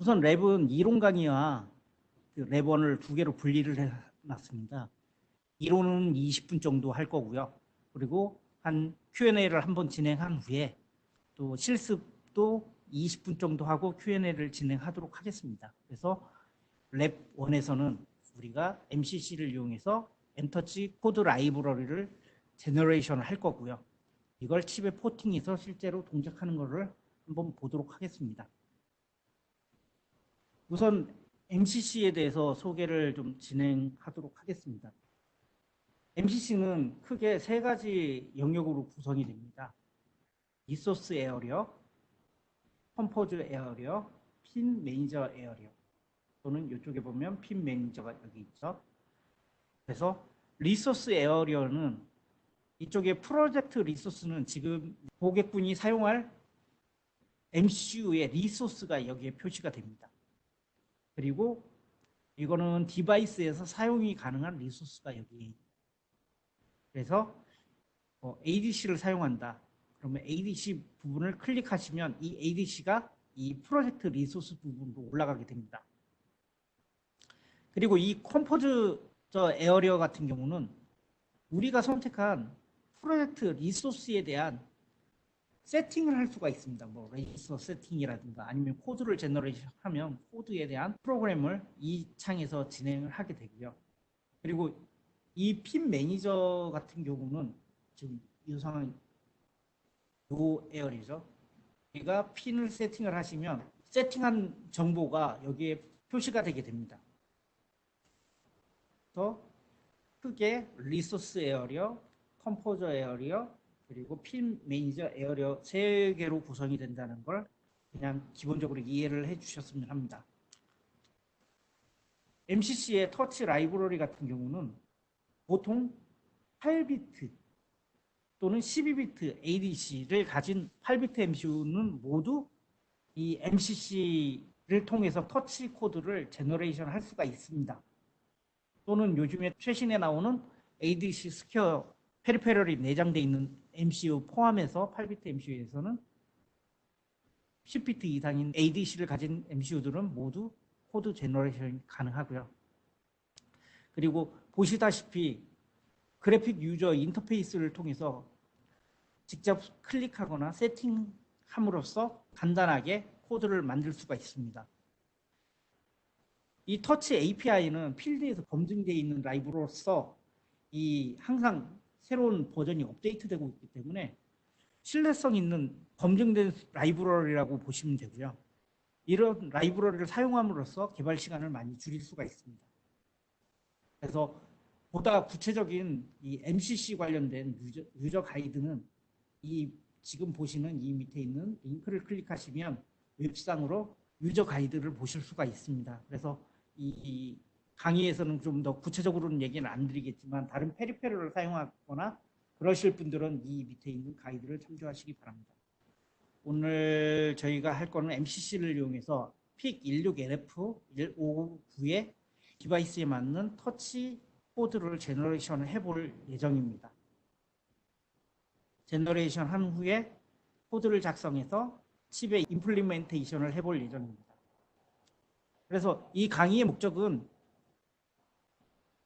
우선 랩은 이론 강의와 그 랩원을 두 개로 분리를 해놨습니다. 이론은 20분 정도 할 거고요. 그리고 한 Q&A를 한번 진행한 후에 또 실습도 20분 정도 하고 Q&A를 진행하도록 하겠습니다. 그래서 랩1에서는 우리가 MCC를 이용해서 엔터치 코드 라이브러리를 제너레이션을 할 거고요. 이걸 칩에 포팅해서 실제로 동작하는 것을 한번 보도록 하겠습니다. 우선 MCC에 대해서 소개를 좀 진행하도록 하겠습니다. MCC는 크게 세 가지 영역으로 구성이 됩니다. 리소스 에어리어, 컴포즈 에어리어, 핀 매니저 에어리어. 또는 이쪽에 보면 핀 매니저가 여기 있죠. 그래서 리소스 에어리어는 이쪽에 프로젝트 리소스는 지금 고객분이 사용할 MCU의 리소스가 여기에 표시가 됩니다. 그리고 이거는 디바이스에서 사용이 가능한 리소스가 여기. 그래서 ADC를 사용한다. 그러면 ADC 부분을 클릭하시면 이 ADC가 이 프로젝트 리소스 부분으로 올라가게 됩니다. 그리고 이 컴포즈 에어리어 같은 경우는 우리가 선택한 프로젝트 리소스에 대한 세팅을 할 수가 있습니다. 뭐 레지스터 세팅이라든가 아니면 코드를 제너레이션하면 코드에 대한 프로그램을 이 창에서 진행을 하게 되고요. 그리고 이 핀 매니저 같은 경우는 지금 이 상황 요 에어리죠. 우리가 핀을 세팅을 하시면 세팅한 정보가 여기에 표시가 되게 됩니다. 더 크게 리소스 에어리어, 컴포저 에어리어, 그리고 핀 매니저 에어리어 세 개로 구성이 된다는 걸 그냥 기본적으로 이해를 해주셨으면 합니다. MCC의 터치 라이브러리 같은 경우는 보통 8비트 또는 12비트 ADC를 가진 8비트 MCU는 모두 이 MCC를 통해서 터치 코드를 제너레이션 할 수가 있습니다. 또는 요즘에 최신에 나오는 ADC 스퀘어 페리페럴이 내장되어 있는 MCU 포함해서 8비트 MCU에서는 10비트 이상인 ADC를 가진 MCU들은 모두 코드 제너레이션이 가능하고요. 그리고 보시다시피 그래픽 유저 인터페이스를 통해서 직접 클릭하거나 세팅함으로써 간단하게 코드를 만들 수가 있습니다. 이 터치 API는 필드에서 검증되어 있는 라이브로서 항상 새로운 버전이 업데이트되고 있기 때문에 신뢰성 있는 검증된 라이브러리라고 보시면 되고요. 이런 라이브러리를 사용함으로써 개발 시간을 많이 줄일 수가 있습니다. 그래서 보다 구체적인 이 MCC 관련된 유저 가이드는 지금 보시는 이 밑에 있는 링크를 클릭하시면 웹상으로 유저 가이드를 보실 수가 있습니다. 그래서 이 강의에서는 좀 더 구체적으로는 얘기는 안 드리겠지만 다른 페리페럴을 사용하거나 그러실 분들은 이 밑에 있는 가이드를 참조하시기 바랍니다. 오늘 저희가 할 거는 MCC를 이용해서 PIC16LF159의 디바이스에 맞는 터치 코드를 제너레이션을 해볼 예정입니다. 제너레이션 한 후에 코드를 작성해서 칩에 임플리멘테이션을 해볼 예정입니다. 그래서 이 강의의 목적은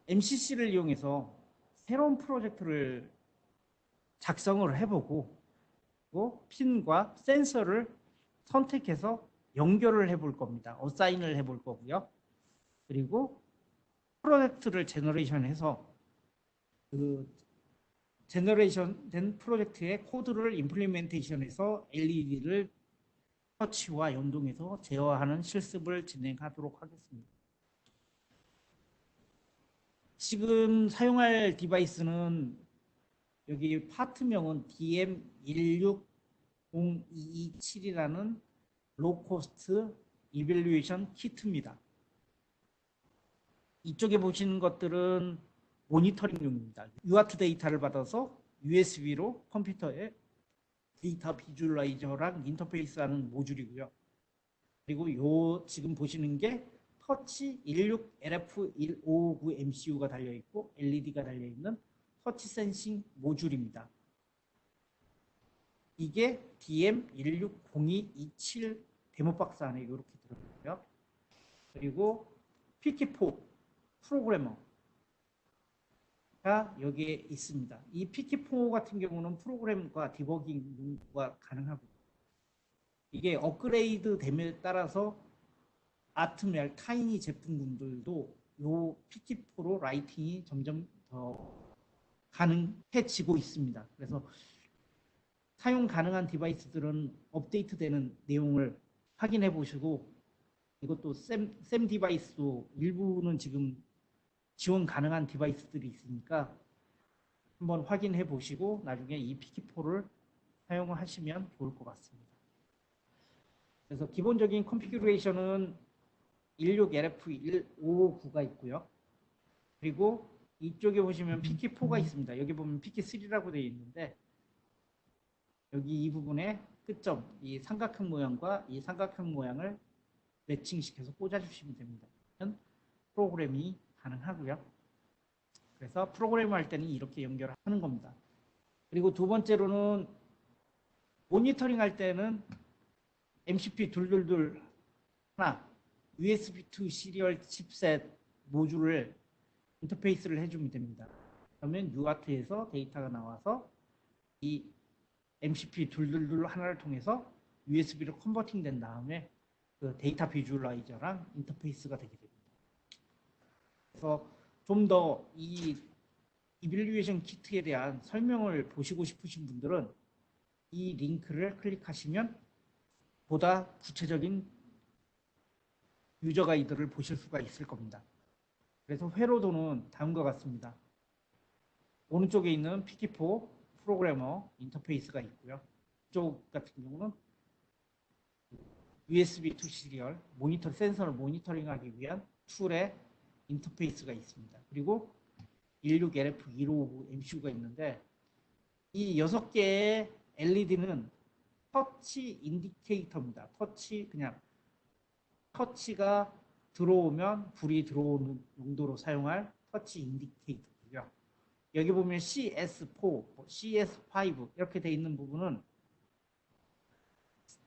MCC를 이용해서 새로운 프로젝트를 작성을 해보고 핀과 센서를 선택해서 연결을 해볼 겁니다. 어사인을 해볼 거고요. 그리고 프로젝트를 제너레이션해서 그 제너레이션 된 프로젝트의 코드를 임플리멘테이션해서 LED를 터치와 연동해서 제어하는 실습을 진행하도록 하겠습니다. 지금 사용할 디바이스는 여기 파트명은 DM16027이라는 로코스트 이밸류에이션 키트입니다. 이쪽에 보시는 것들은 모니터링용입니다. UART 데이터를 받아서 USB로 컴퓨터에 데이터 비주얼라이저랑 인터페이스하는 모듈이고요. 그리고 지금 보시는 게 터치 16LF1559 MCU가 달려있고 LED가 달려있는 터치 센싱 모듈입니다. 이게 DM160227 데모박스 안에 이렇게 들어있고요. 그리고 PK4 프로그래머가 여기에 있습니다. 이 PK4 같은 경우는 프로그램과 디버깅과 가능하고 이게 업그레이드 됨에 따라서 아트멜, 타이니 제품군들도 이 PK4로 라이팅이 점점 더 가능해지고 있습니다. 그래서 사용 가능한 디바이스들은 업데이트되는 내용을 확인해 보시고 이것도 샘 디바이스도 일부는 지금 지원 가능한 디바이스들이 있으니까 한번 확인해 보시고 나중에 이 PK4를 사용하시면 좋을 것 같습니다. 그래서 기본적인 컨피규레이션은 16LF1559가 있고요. 그리고 이쪽에 보시면 PK4가 있습니다. 여기 보면 PK3라고 되어 있는데 여기 이 부분에 끝점, 이 삼각형 모양과 이 삼각형 모양을 매칭시켜서 꽂아주시면 됩니다. 프로그램이 가능하고요. 그래서 프로그램을 할 때는 이렇게 연결하는 겁니다. 그리고 두 번째로는 모니터링 할 때는 MCP 222 하나, USB2 시리얼 칩셋 모듈을 인터페이스를 해주면 됩니다. 그러면 UART에서 데이터가 나와서 이 MCP 222 하나를 통해서 USB로 컨버팅 된 다음에 그 데이터 비주얼라이저랑 인터페이스가 되게 됩니다. 그래서 좀 더 이 이빌루에이션 키트에 대한 설명을 보시고 싶으신 분들은 이 링크를 클릭하시면 보다 구체적인 유저 가이드를 보실 수가 있을 겁니다. 그래서 회로도는 다음과 같습니다. 오른쪽에 있는 PK4 프로그래머 인터페이스가 있고요. 이쪽 같은 경우는 USB2 시리얼 모니터 센서를 모니터링하기 위한 툴의 인터페이스가 있습니다. 그리고 16LF1559 MCU가 있는데 이 6개의 LED는 터치 인디케이터입니다. 터치가 들어오면 불이 들어오는 용도로 사용할 터치 인디케이터고요. 여기 보면 CS4, CS5 이렇게 돼 있는 부분은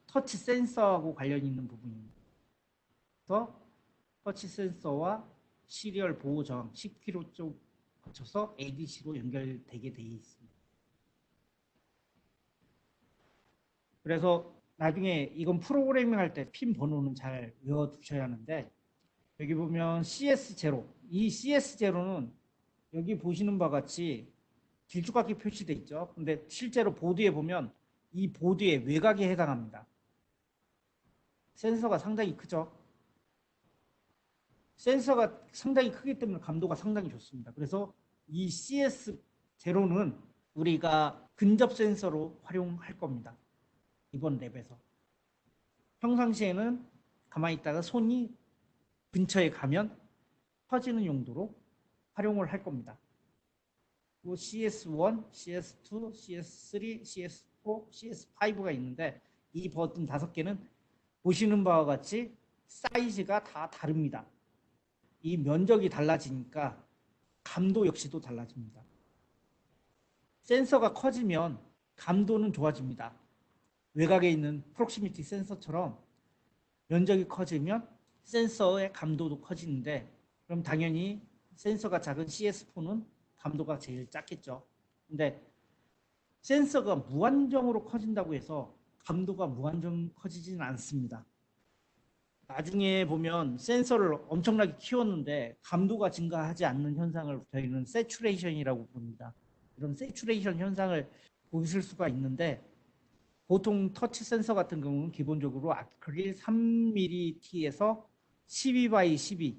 터치 센서하고 관련이 있는 부분입니다. 그래서 터치 센서와 시리얼 보호 저항 10km 쪽 거쳐서 ADC로 연결되게 되어 있습니다. 그래서 나중에 이건 프로그래밍 할 때 핀 번호는 잘 외워두셔야 하는데 여기 보면 CS0 이 CS0는 여기 보시는 바와 같이 길쭉하게 표시되어 있죠. 근데 실제로 보드에 보면 이 보드의 외곽에 해당합니다. 센서가 상당히 크죠. 센서가 상당히 크기 때문에 감도가 상당히 좋습니다. 그래서 이 CS0는 우리가 근접 센서로 활용할 겁니다. 이번 랩에서. 평상시에는 가만히 있다가 손이 근처에 가면 터지는 용도로 활용을 할 겁니다. 그리고 CS1, CS2, CS3, CS4, CS5가 있는데 이 버튼 5개는 보시는 바와 같이 사이즈가 다 다릅니다. 이 면적이 달라지니까 감도 역시도 달라집니다. 센서가 커지면 감도는 좋아집니다. 외곽에 있는 프록시미티 센서처럼 면적이 커지면 센서의 감도도 커지는데 그럼 당연히 센서가 작은 CS4는 감도가 제일 작겠죠. 근데 센서가 무한정으로 커진다고 해서 감도가 무한정 커지지는 않습니다. 나중에 보면 센서를 엄청나게 키웠는데 감도가 증가하지 않는 현상을 저희는 세츄레이션이라고 봅니다. 이런 세츄레이션 현상을 보실 수가 있는데 보통 터치 센서 같은 경우는 기본적으로 아크릴 3mm에서 12 by 12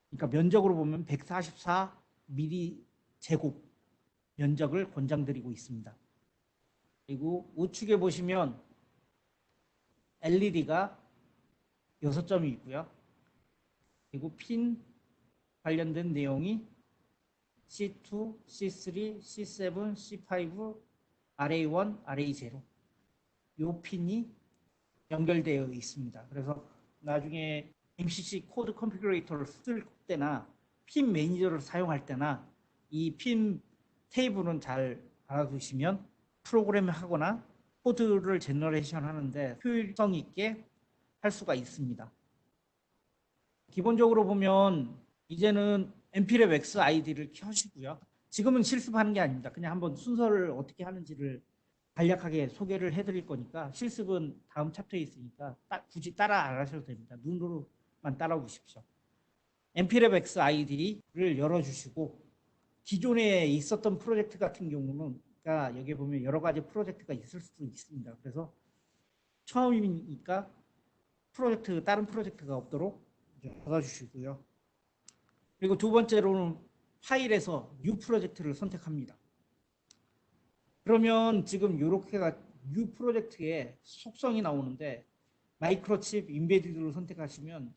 그러니까 면적으로 보면 144mm 제곱 면적을 권장드리고 있습니다. 그리고 우측에 보시면 LED가 6점이 있고요. 그리고 핀 관련된 내용이 C2, C3, C7, C5, RA1, RA0 이 핀이 연결되어 있습니다. 그래서 나중에 MCC 코드 컨피그레이터를 쓸 때나 핀 매니저를 사용할 때나 이 핀 테이블은 잘 알아두시면 프로그램을 하거나 코드를 제너레이션 하는데 효율성 있게 할 수가 있습니다. 기본적으로 보면 이제는 엠필의 웩스 아이디를 켜시고요. 지금은 실습하는 게 아닙니다. 그냥 한번 순서를 어떻게 하는지를 간략하게 소개를 해드릴 거니까 실습은 다음 챕터에 있으니까 굳이 따라 안 하셔도 됩니다. 눈으로만 따라오십시오. 엠필의 웩스 아이디를 열어주시고 기존에 있었던 프로젝트 같은 경우는 그러니까 여기 보면 여러 가지 프로젝트가 있을 수도 있습니다. 그래서 처음이니까 다른 프로젝트가 없도록 받아주시고요. 그리고 두 번째로는 파일에서 뉴 프로젝트를 선택합니다. 그러면 지금 이렇게가 뉴 프로젝트의 속성이 나오는데 마이크로칩 인베디드를 선택하시면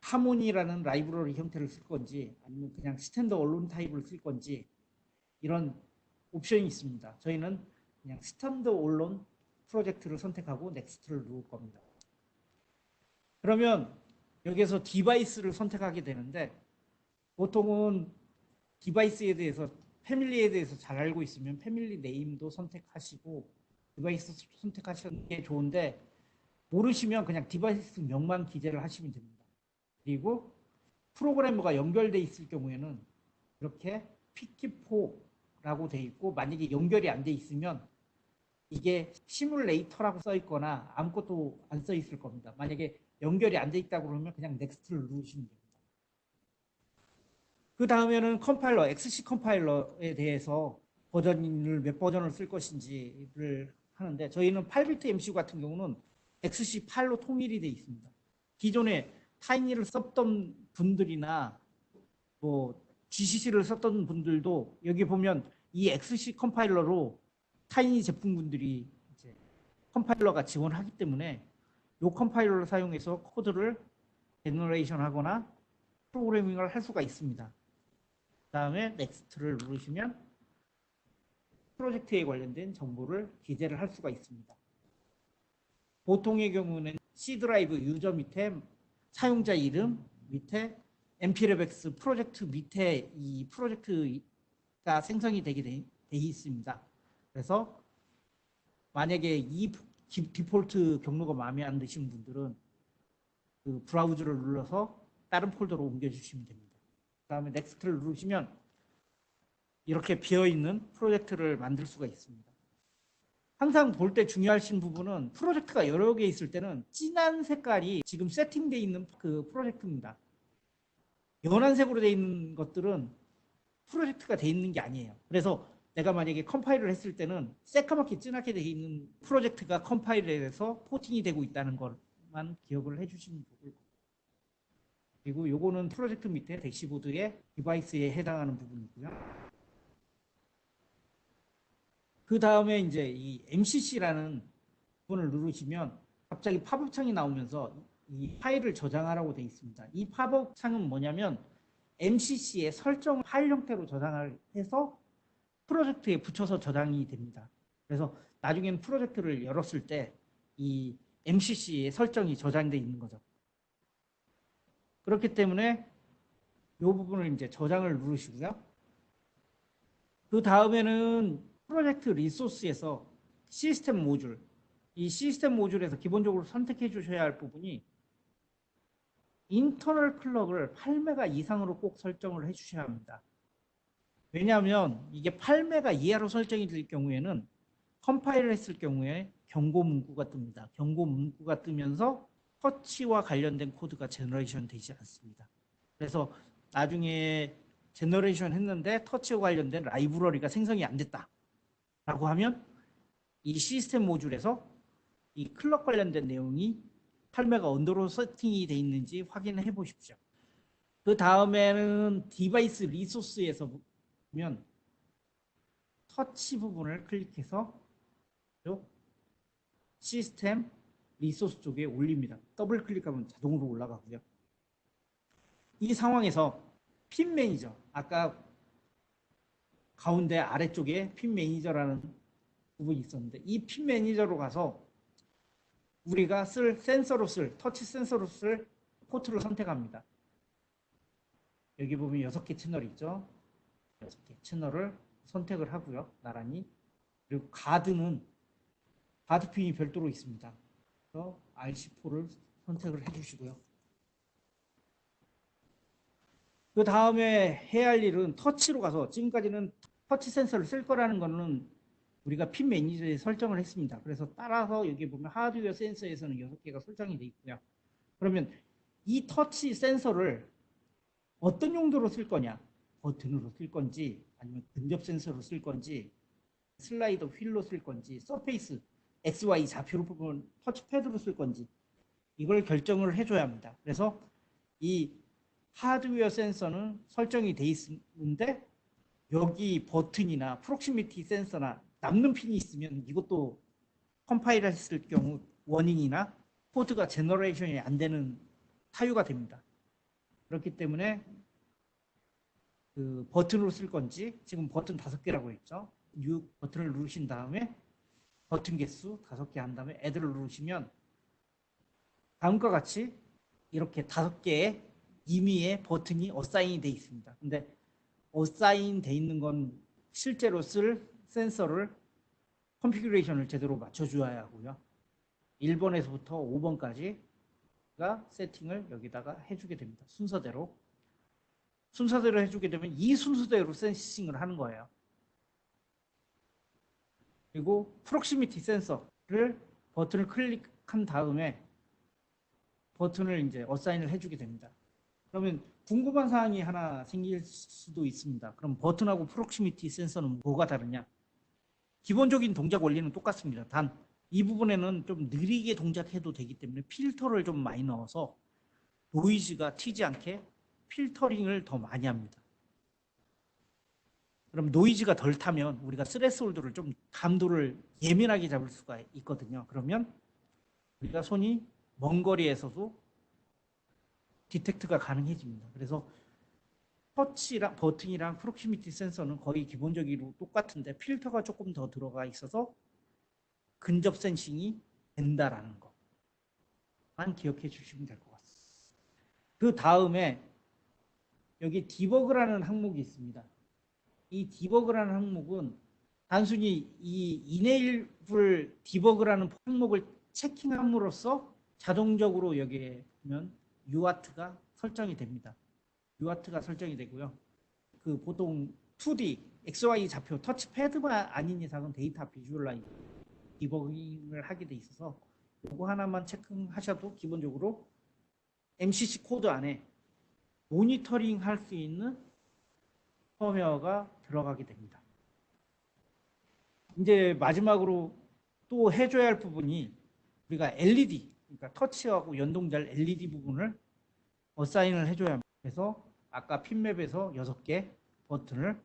하모니라는 라이브러리 형태를 쓸 건지 아니면 그냥 스탠드 언론 타입을 쓸 건지 이런 옵션이 있습니다. 저희는 그냥 스탠드 언론 프로젝트를 선택하고 넥스트를 누를 겁니다. 그러면 여기에서 디바이스를 선택하게 되는데 보통은 디바이스에 대해서 패밀리에 대해서 잘 알고 있으면 패밀리 네임도 선택하시고 디바이스 선택하시는 게 좋은데 모르시면 그냥 디바이스 명만 기재를 하시면 됩니다. 그리고 프로그래머가 연결돼 있을 경우에는 이렇게 PK4라고 돼 있고 만약에 연결이 안 돼 있으면 이게 시뮬레이터라고 써 있거나 아무것도 안 써 있을 겁니다. 만약에 연결이 안 돼 있다고 그러면 그냥 넥스트를 누르시면 됩니다. 그 다음에는 컴파일러, XC 컴파일러에 대해서 버전을 몇 버전을 쓸 것인지를 하는데 저희는 8비트 MCU 같은 경우는 XC8로 통일이 되어 있습니다. 기존에 타이니를 썼던 분들이나 뭐 GCC를 썼던 분들도 여기 보면 이 XC 컴파일러로 타이니 제품분들이 이제 컴파일러가 지원하기 때문에 이 컴파일러를 사용해서 코드를 제너레이션 하거나 프로그래밍을 할 수가 있습니다. 그 다음에 넥스트를 누르시면 프로젝트에 관련된 정보를 기재를 할 수가 있습니다. 보통의 경우는 C 드라이브 유저 밑에 사용자 이름 밑에 엠필레벡스 프로젝트 밑에 이 프로젝트가 생성이 되게 돼 있습니다. 그래서 만약에 이 디폴트 경로가 마음에 안 드시는 분들은 그 브라우저를 눌러서 다른 폴더로 옮겨주시면 됩니다. 그 다음에 넥스트를 누르시면 이렇게 비어있는 프로젝트를 만들 수가 있습니다. 항상 볼 때 중요하신 부분은 프로젝트가 여러 개 있을 때는 진한 색깔이 지금 세팅되어 있는 그 프로젝트입니다. 연한 색으로 되어 있는 것들은 프로젝트가 되어 있는 게 아니에요. 그래서 내가 만약에 컴파일을 했을 때는 새까맣게 진하게 되어 있는 프로젝트가 컴파일에 대해서 포팅이 되고 있다는 것만 기억을 해주시면 좋을 것 같아요. 그리고 요거는 프로젝트 밑에 대시보드의 디바이스에 해당하는 부분이고요. 그 다음에 이제 이 MCC라는 부분을 누르시면 갑자기 팝업 창이 나오면서 이 파일을 저장하라고 되어 있습니다. 이 팝업 창은 뭐냐면 MCC의 설정 파일 형태로 저장을 해서 프로젝트에 붙여서 저장이 됩니다. 그래서 나중에는 프로젝트를 열었을 때 이 MCC의 설정이 저장되어 있는 거죠. 그렇기 때문에 이 부분을 이제 저장을 누르시고요. 그 다음에는 프로젝트 리소스에서 시스템 모듈, 이 시스템 모듈에서 기본적으로 선택해 주셔야 할 부분이 인터널 클럭을 8메가 이상으로 꼭 설정을 해 주셔야 합니다. 왜냐하면 이게 8메가 이하로 설정이 될 경우에는 컴파일을 했을 경우에 경고 문구가 뜹니다. 경고 문구가 뜨면서 터치와 관련된 코드가 제너레이션 되지 않습니다. 그래서 나중에 제너레이션 했는데 터치와 관련된 라이브러리가 생성이 안 됐다 라고 하면 이 시스템 모듈에서 이 클럭 관련된 내용이 8메가 언더로 세팅이 되어 있는지 확인해 보십시오. 그 다음에는 디바이스 리소스에서 보면 터치 부분을 클릭해서 시스템 리소스 쪽에 올립니다. 더블 클릭하면 자동으로 올라가고요. 이 상황에서 핀 매니저, 아까 가운데 아래쪽에 핀 매니저라는 부분이 있었는데 이 핀 매니저로 가서 우리가 터치 센서로 쓸 포트를 선택합니다. 여기 보면 6개 채널이 있죠. 6개 채널을 선택을 하고요. 나란히. 그리고 가드 핀이 별도로 있습니다. 그래서 RC4를 선택을 해주시고요. 그 다음에 해야 할 일은 터치로 가서 지금까지는 터치 센서를 쓸 거라는 거는 우리가 핀 매니저에 설정을 했습니다. 그래서 따라서 여기 보면 하드웨어 센서에서는 6개가 설정이 되어 있고요. 그러면 이 터치 센서를 어떤 용도로 쓸 거냐? 버튼으로 쓸 건지 아니면 근접 센서로 쓸 건지 슬라이더 휠로 쓸 건지 서페이스 XY 좌표로 보면 터치패드로 쓸 건지 이걸 결정을 해줘야 합니다. 그래서 이 하드웨어 센서는 설정이 돼 있는데 여기 버튼이나 프록시미티 센서나 남는 핀이 있으면 이것도 컴파일 했을 경우 워닝이나 코드가 제너레이션이 안 되는 사유가 됩니다. 그렇기 때문에 그 버튼으로 쓸 건지 지금 버튼 5개라고 했죠. 뉴 버튼을 누르신 다음에 버튼 개수 5개 한 다음에 애들을 누르시면 다음과 같이 이렇게 5개의 임의의 버튼이 어사인이 되어 있습니다. 근데 어사인 돼 있는 건 실제로 쓸 센서를 컨피규레이션을 제대로 맞춰줘야 하고요. 1번에서부터 5번까지가 세팅을 여기다가 해주게 됩니다. 순서대로 해주게 되면 이 순서대로 센싱을 하는 거예요. 그리고 프록시미티 센서를 버튼을 클릭한 다음에 버튼을 이제 어사인을 해주게 됩니다. 그러면 궁금한 사항이 하나 생길 수도 있습니다. 그럼 버튼하고 프록시미티 센서는 뭐가 다르냐? 기본적인 동작 원리는 똑같습니다. 단 이 부분에는 좀 느리게 동작해도 되기 때문에 필터를 좀 많이 넣어서 노이즈가 튀지 않게 필터링을 더 많이 합니다. 그럼 노이즈가 덜 타면 우리가 스레스홀드를 좀 감도를 예민하게 잡을 수가 있거든요. 그러면 우리가 손이 먼 거리에서도 디텍트가 가능해집니다. 그래서 터치랑 버튼이랑 프록시미티 센서는 거의 기본적으로 똑같은데 필터가 조금 더 들어가 있어서 근접 센싱이 된다라는 것만 기억해 주시면 될 것 같습니다. 그 다음에 여기 디버그라는 항목이 있습니다. 이 디버그라는 항목은 단순히 이 이네이블 디버그라는 항목을 체킹함으로써 자동적으로 여기에 보면 UART가 설정이 됩니다. UART가 설정이 되고요. 그 보통 2D, XY 좌표 터치패드만 아닌 이상은 데이터 비주얼라이저 디버깅을 하게 돼 있어서 이거 하나만 체크하셔도 기본적으로 MCC 코드 안에 모니터링 할 수 있는 펌웨어가 들어가게 됩니다. 이제 마지막으로 또 해줘야 할 부분이 우리가 LED, 그러니까 터치하고 연동될 LED 부분을 어사인을 해줘야 합니다. 그래서 아까 핀맵에서 6개 버튼을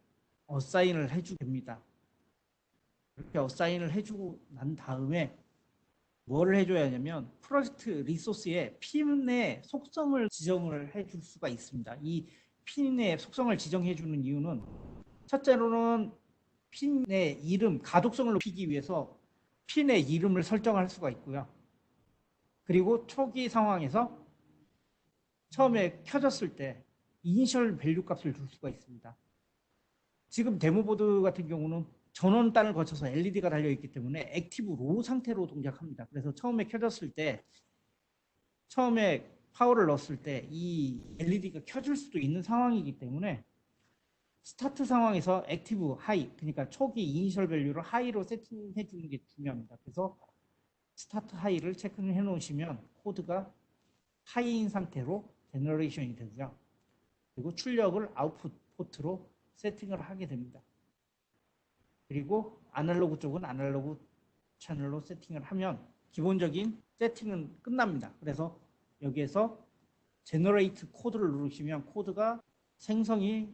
어사인을 해주게 됩니다. 이렇게 어사인을 해주고 난 다음에 뭐를 해줘야 하냐면 프로젝트 리소스에 핀의 속성을 지정을 해줄 수가 있습니다. 이 핀의 속성을 지정해주는 이유는 첫째로는 핀의 이름, 가독성을 높이기 위해서 핀의 이름을 설정할 수가 있고요. 그리고 초기 상황에서 처음에 켜졌을 때 이니셜 밸류 값을 줄 수가 있습니다. 지금 데모보드 같은 경우는 전원단을 거쳐서 LED가 달려있기 때문에 액티브 로우 상태로 동작합니다. 그래서 처음에 켜졌을 때 처음에 파워를 넣었을 때 이 LED가 켜질 수도 있는 상황이기 때문에 스타트 상황에서 액티브 하이, 그러니까 초기 이니셜 밸류를 하이로 세팅해 주는 게 중요합니다. 그래서 스타트 하이를 체크해 놓으시면 코드가 하이인 상태로 제너레이션이 되고요. 그리고 출력을 아웃풋 포트로 세팅을 하게 됩니다. 그리고 아날로그 쪽은 아날로그 채널로 세팅을 하면 기본적인 세팅은 끝납니다. 그래서 여기에서 제너레이트 코드를 누르시면 코드가 생성이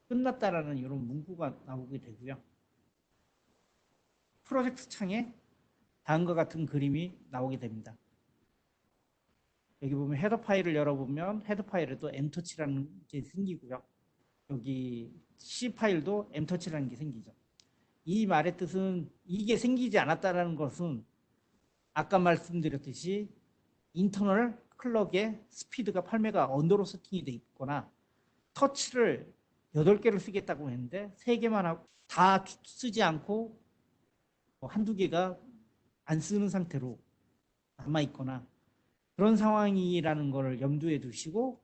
끝났다라는 이런 문구가 나오게 되고요. 프로젝트 창에 다음과 같은 그림이 나오게 됩니다. 여기 보면 헤더 파일을 열어보면 헤더 파일에도 mtouch라는 게 생기고요. 여기 C 파일도 mtouch라는 게 생기죠. 이 말의 뜻은 이게 생기지 않았다는 것은 아까 말씀드렸듯이 인터널 클럭의 스피드가 8메가 언더로 세팅이 돼 있거나 터치를 8개를 쓰겠다고 했는데 3개만 하고 다 쓰지 않고 한두 개가 안 쓰는 상태로 남아있거나 그런 상황이라는 것을 염두에 두시고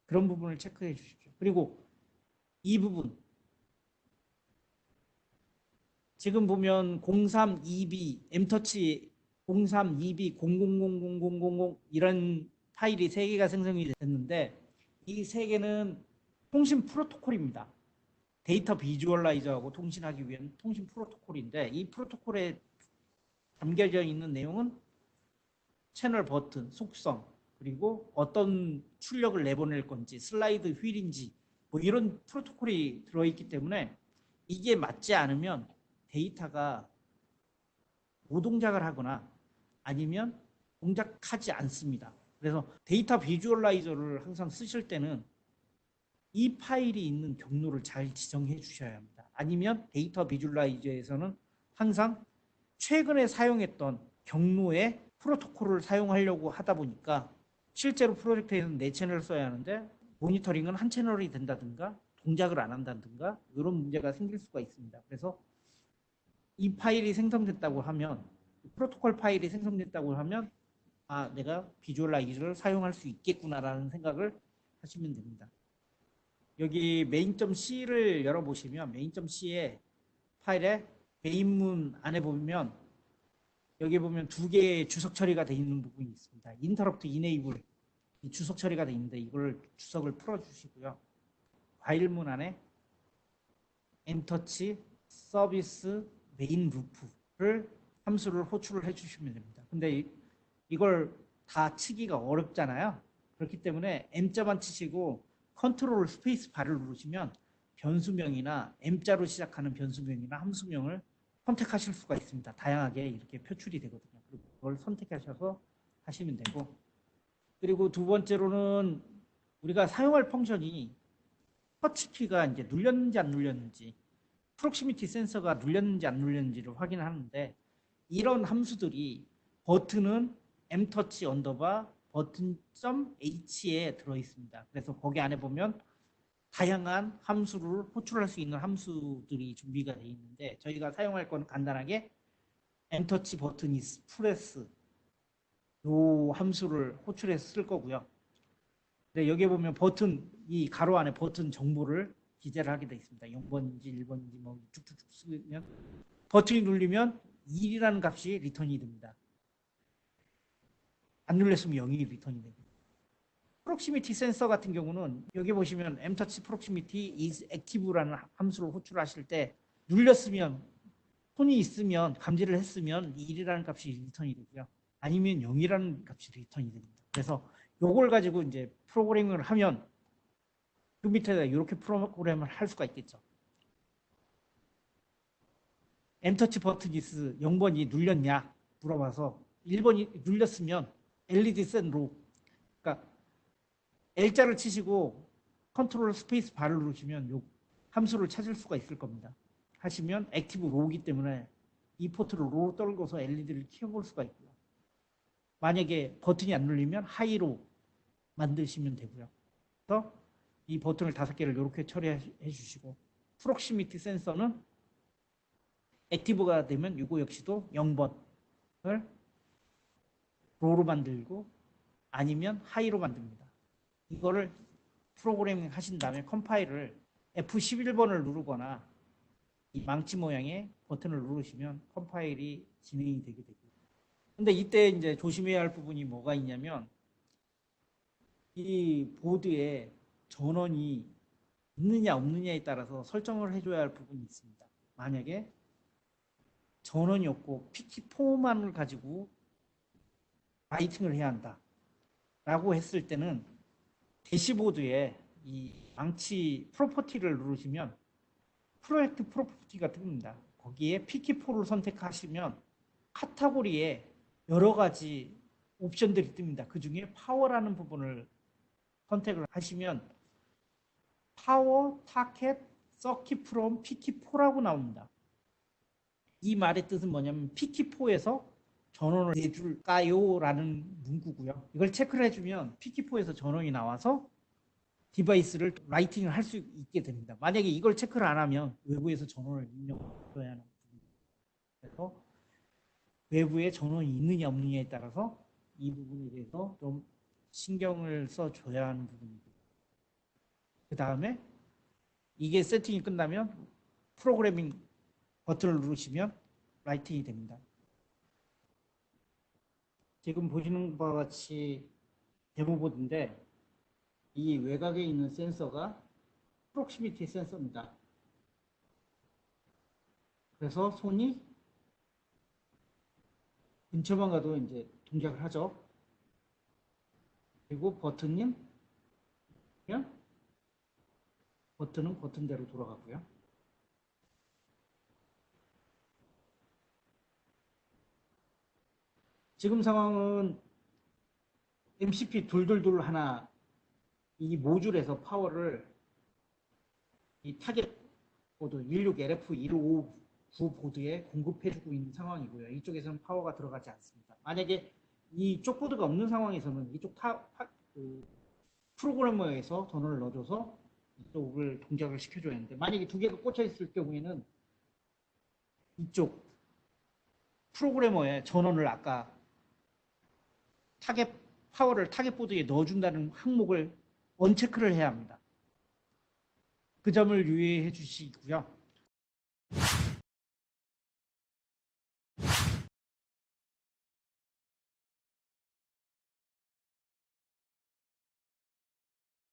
그런 부분을 체크해 주십시오. 그리고 이 부분 지금 보면 03EB M터치 03EB 00000000 이런 파일이 3개가 생성이 됐는데 이 3개는 통신 프로토콜입니다. 데이터 비주얼라이저하고 통신하기 위한 통신 프로토콜인데 이 프로토콜에 담겨져 있는 내용은 채널 버튼, 속성, 그리고 어떤 출력을 내보낼 건지 슬라이드 휠인지 뭐 이런 프로토콜이 들어있기 때문에 이게 맞지 않으면 데이터가 오동작을 하거나 아니면 동작하지 않습니다. 그래서 데이터 비주얼라이저를 항상 쓰실 때는 이 파일이 있는 경로를 잘 지정해 주셔야 합니다. 아니면 데이터 비주얼라이저에서는 항상 최근에 사용했던 경로의 프로토콜을 사용하려고 하다 보니까 실제로 프로젝트에서는 4채널을 써야 하는데 모니터링은 한 채널이 된다든가 동작을 안 한다든가 이런 문제가 생길 수가 있습니다. 그래서 이 파일이 생성됐다고 하면 프로토콜 파일이 생성됐다고 하면 아 내가 비주얼라이저를 사용할 수 있겠구나라는 생각을 하시면 됩니다. 여기 main.c를 열어보시면 main.c의 파일에 메인문 안에 보면 여기 보면 2개의 주석 처리가 되어 있는 부분이 있습니다. 인터럽트 이네이블 주석 처리가 되어 있는데 이걸 주석을 풀어주시고요. 파일문 안에 m터치 서비스 메인 루프를 함수를 호출을 해주시면 됩니다. 근데 이걸 다 치기가 어렵잖아요. 그렇기 때문에 M자만 치시고 컨트롤 스페이스 바를 누르시면 변수명이나 M자로 시작하는 변수명이나 함수명을 선택하실 수가 있습니다. 다양하게 이렇게 표출이 되거든요. 그걸 선택하셔서 하시면 되고 그리고 두 번째로는 우리가 사용할 펑션이 터치키가 이제 눌렸는지 안 눌렸는지 프록시미티 센서가 눌렸는지 안 눌렸는지를 확인하는데 이런 함수들이 버튼은 mtouch 언더바 버튼.h에 들어있습니다. 그래서 거기 안에 보면 다양한 함수를 호출할 수 있는 함수들이 준비가 되어 있는데 저희가 사용할 건 간단하게 mtouch 버튼 is press 요 함수를 호출해서 쓸 거고요. 네, 여기에 보면 버튼 이 가로 안에 버튼 정보를 기재를 하게 되어 있습니다. 0번인지 1번인지 뭐 쭉쭉쭉 쓰면 버튼이 눌리면 1이라는 값이 리턴이 됩니다. 안 눌렸으면 0이 리턴이 됩니다. 프록시미티 센서 같은 경우는 여기 보시면 mtouch proximity is active라는 함수를 호출하실 때 눌렸으면 손이 있으면 감지를 했으면 1이라는 값이 리턴이 되고요. 아니면 0이라는 값이 리턴이 됩니다. 그래서 요걸 가지고 이제 프로그래밍을 하면 그 밑에다 이렇게 프로그램을 할 수가 있겠죠. mtouch 버튼 is 0번이 눌렸냐 물어봐서 1번이 눌렸으면 LED set low 그러니까 L자를 치시고 컨트롤 스페이스 바를 누르시면 요 함수를 찾을 수가 있을 겁니다. 하시면 액티브 로우기 때문에 이 포트를 로우로 떨궈서 LED를 켜볼 수가 있고요. 만약에 버튼이 안 눌리면 하이로 만드시면 되고요. 그래서 이 버튼을 5개를 이렇게 처리해 주시고 프록시미티 센서는 액티브가 되면 이거 역시도 0번을 로우로 만들고 아니면 하이로 만듭니다. 이거를 프로그래밍 하신 다음에 컴파일을 F11번을 누르거나 이 망치 모양의 버튼을 누르시면 컴파일이 진행이 되게 되고요. 근데 이때 이제 조심해야 할 부분이 뭐가 있냐면 이 보드에 전원이 있느냐 없느냐에 따라서 설정을 해줘야 할 부분이 있습니다. 만약에 전원이 없고 PT4만을 가지고 라이팅을 해야 한다 라고 했을 때는 대시보드에 이 망치 프로퍼티를 누르시면 프로젝트 프로퍼티가 뜹니다. 거기에 PT4를 선택하시면 카테고리에 여러 가지 옵션들이 뜹니다. 그 중에 파워라는 부분을 선택을 하시면 파워 타켓 서킷 프롬 PT4라고 나옵니다. 이 말의 뜻은 뭐냐면 PT4에서 전원을 내줄까요? 라는 문구고요. 이걸 체크를 해주면 PT4에서 전원이 나와서 디바이스를 라이팅을 할 수 있게 됩니다. 만약에 이걸 체크를 안 하면 외부에서 전원을 입력해야 하는 부분입니다. 그래서 외부에 전원이 있느냐 없느냐에 따라서 이 부분에 대해서 좀 신경을 써줘야 하는 부분입니다. 그 다음에 이게 세팅이 끝나면 프로그래밍 버튼을 누르시면 라이팅이 됩니다. 지금 보시는 바와 같이 데모보드인데 이 외곽에 있는 센서가 프록시미티 센서입니다. 그래서 손이 근처만 가도 이제 동작을 하죠. 그리고 버튼은 버튼대로 돌아가고요. 지금 상황은 MCP 222 하나 이 모듈에서 파워를 이 타겟 보드 16LF1559 보드에 공급해주고 있는 상황이고요. 이쪽에서는 파워가 들어가지 않습니다. 만약에 이쪽 보드가 없는 상황에서는 이쪽 프로그래머에서 전원을 넣어줘서 이쪽을 동작을 시켜줘야 하는데 만약에 두 개가 꽂혀 있을 경우에는 이쪽 프로그래머에 전원을 아까 파워를 타겟 보드에 넣어준다는 항목을 언체크를 해야 합니다. 그 점을 유의해 주시고요.